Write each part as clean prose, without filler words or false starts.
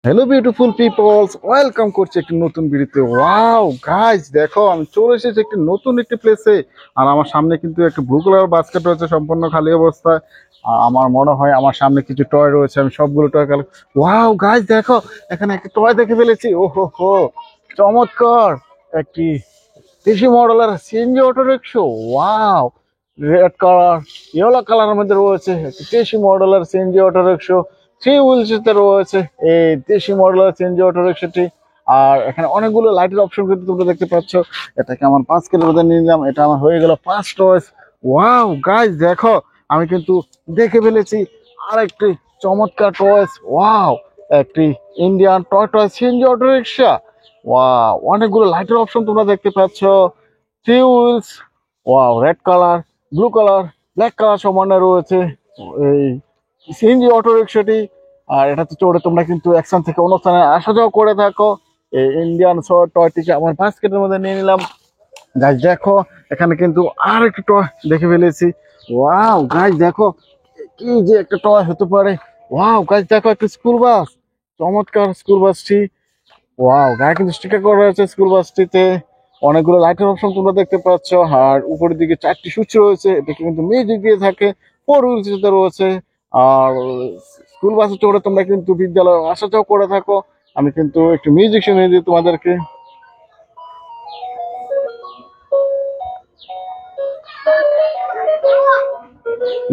Hello beautiful people's, welcome করছি একটি নতুন ভিডিওতে। ওয়াও গাইস, দেখো আমি চলে এসেছি একটি নতুন একটি প্লেসে। আর আমার সামনে কিন্তু একটা ব্লু কালার বাস্কেট রয়েছে, সম্পূর্ণ খালি অবস্থায়। আর আমার মনে হয় আমার সামনে কিছু টয় রয়েছে, আমি সবগুলো টয় কালেক্ট। ওয়াও গাইস, দেখো এখানে একটা টয় দেখে ফেলেছি। ও হো হো, চমৎকার একটি দেশি মডেলের CNG auto rickshaw. Wow, red colour yellow কালারের মধ্যে রয়েছে একটি দেশি মডেলের সিএনজি অটো রিক্সা। থ্রি হুইলসে রয়েছে এই দেশি মডেলের সিএনজি অটো রিক্সাটি। আর এখানে অনেকগুলো লাইটের অপশন কিন্তু তোমরা দেখতে পাচ্ছ। এটাকে আমার 5 কিলোর মধ্যে নিয়ে নিলাম, এটা আমার হয়ে গেল ফার্স্ট চয়েস। ওয়াও গাইস, দেখো আমি কিন্তু দেখে ফেলেছি আরেকটি চমৎকার টয়েস। ওয়াও, একটি Indian toy toy CNG auto rickshaw. Wow, অনেকগুলো লাইটের অপশন তোমরা দেখতে পাচ্ছ। Three wheels, wow, red colour, blue colour, black colour সমন্বয় রয়েছে এই সিএনজি অটো রিক্সাটি। আর এটাতে চড়ে তোমরা কিন্তু এক স্থান থেকে অন্য স্থানে আসা যাওয়া করে থাকো। এই ইন্ডিয়ান টয়টিকে আমার বাস্কেটের মধ্যে নিয়ে নিলাম। গাছ দেখো এখানে কিন্তু আর একটি টয় দেখে ফেলেছি। ওয়াও গাছ দেখো, কি যে একটা টয় হতে পারে। ওয়াও গাছ দেখো, একটা স্কুল বাস, চমৎকার স্কুল বাসটি। ওয়াও, গায়ে কিন্তু স্টিকার করা রয়েছে স্কুল বাসটিতে। অনেকগুলো লাইটের অপশন তোমরা দেখতে পাচ্ছ। আর উপরের দিকে 4টি সুইচ রয়েছে, এটা কিন্তু মিউজিক দিয়ে থাকে। ফোর হুইলস রয়েছে। আর স্কুল বাসে চড়ে তোমরা কিন্তু বিদ্যালয়ে আসা যাওয়া করে থাকো। আমি কিন্তু একটু মিউজিক শুনিয়ে দিই তোমাদেরকে।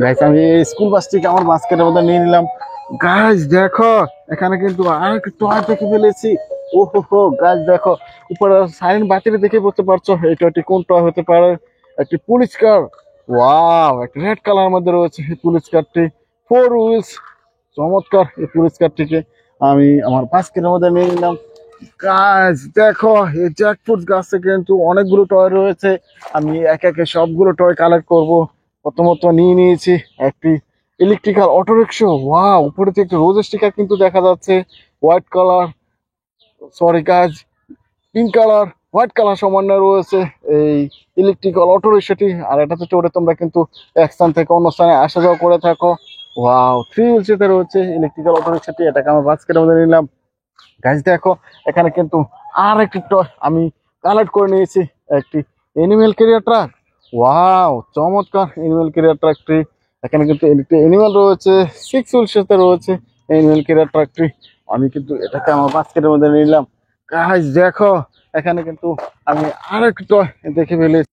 গাইস, আমি এই স্কুল বাসটিকে আমার বাস্কেটের মধ্যে নিয়ে নিলাম। গাইস দেখো, এখানে কিন্তু আরেকটা টয় দেখে ফেলেছি। ও হো হো গাইস দেখো, উপরে সাইরেন বাতিটা দেখে বুঝতে পারছো এই টয়টি কোন টয় হতে পারে। একটি পুলিশ কার। ওয়াও, একটা রেড কালার মধ্যে রয়েছে এই পুলিশ কারটি। ফোর হুইলস, চমৎকার এই পুলিশ কারটিকে আমি আমার বাস্কেটের মধ্যে নিয়ে নিলাম। গাইস দেখো, এই জ্যাকফ্রুট গাছে কিন্তু অনেকগুলো টয় রয়েছে। আমি একে একে সবগুলো টয় কালেক্ট করব। প্রথমত নিয়ে নিয়েছি একটি ইলেকট্রিক্যাল অটো রিক্সা। ওয়াও, উপরে থেকে একটা রোজ স্টিকার কিন্তু দেখা যাচ্ছে। White colour, sorry guys, pink colour, white colour সমন্বয় রয়েছে এই ইলেকট্রিক্যাল অটো রিক্সাটি। আর এটাতে চড়ে তোমরা কিন্তু এক স্থান থেকে অন্য স্থানে আসা যাওয়া করে থাকো। ওয়াও, থ্রি হুইলসে রয়েছে ইলেকট্রিক্যাল অটো রিক্সাটি, এটাকে আমার বাস্কেটের মধ্যে নিলাম। গাইস দেখো, এখানে কিন্তু আর একটি টয় আমি কালেক্ট করে নিয়েছি, একটি এনিমেল ক্যারিয়ার ট্রাক। ওয়াও, চমৎকার এনিমেল ক্যারিয়ার ট্রাকটি। এখানে কিন্তু একটি এনিমেল রয়েছে, সিক্স হুইল সাথে রয়েছে এনিমেল ক্যারিয়ার ট্রাকটি। আমি কিন্তু এটাকে আমার বাস্কেটের মধ্যে নিলাম। গাইস দেখো, এখানে কিন্তু আমি আর একটি টয় দেখে ফেলেছি।